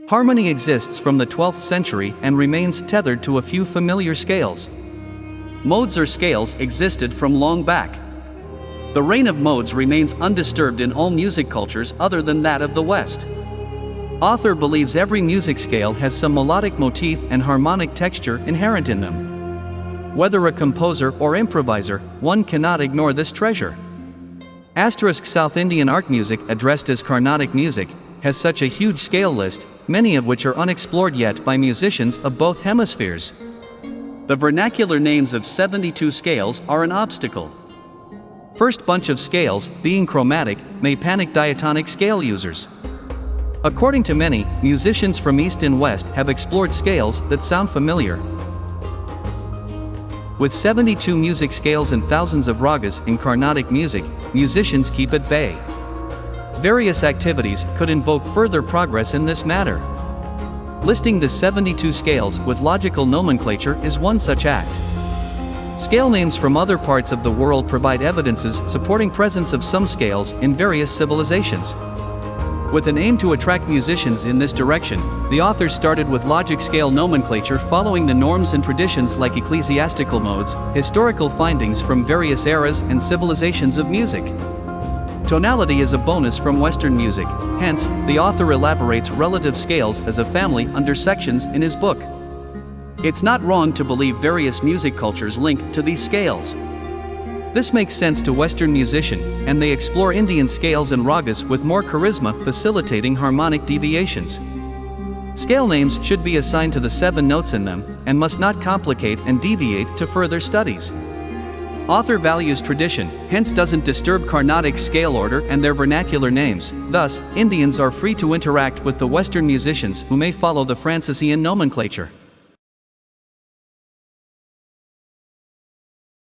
Harmony exists from the 12th century and remains tethered to a few familiar scales. Modes or scales existed from long back. The reign of modes remains undisturbed in all music cultures other than that of the West. Author believes every music scale has some melodic motif and harmonic texture inherent in them. Whether a composer or improviser, one cannot ignore this treasure. South Indian art music, addressed as Carnatic music, has such a huge scale list, many of which are unexplored yet by musicians of both hemispheres. The vernacular names of 72 scales are an obstacle. First bunch of scales, being chromatic, may panic diatonic scale users. According to many, musicians from East and West have explored scales that sound familiar. With 72 music scales and thousands of ragas in Carnatic music, musicians keep at bay. Various activities could invoke further progress in this matter. Listing the 72 scales with logical nomenclature is one such act. Scale names from other parts of the world provide evidences supporting presence of some scales in various civilizations. With an aim to attract musicians in this direction, the authors started with logic scale nomenclature following the norms and traditions like ecclesiastical modes, historical findings from various eras and civilizations of music. Tonality is a bonus from Western music, hence, the author elaborates relative scales as a family under sections in his book. It's not wrong to believe various music cultures link to these scales. This makes sense to Western musicians, and they explore Indian scales and ragas with more charisma, facilitating harmonic deviations. Scale names should be assigned to the 7 notes in them, and must not complicate and deviate to further studies. Author values tradition, hence doesn't disturb Carnatic scale order and their vernacular names. Thus, Indians are free to interact with the Western musicians who may follow the FRANCISIAN nomenclature.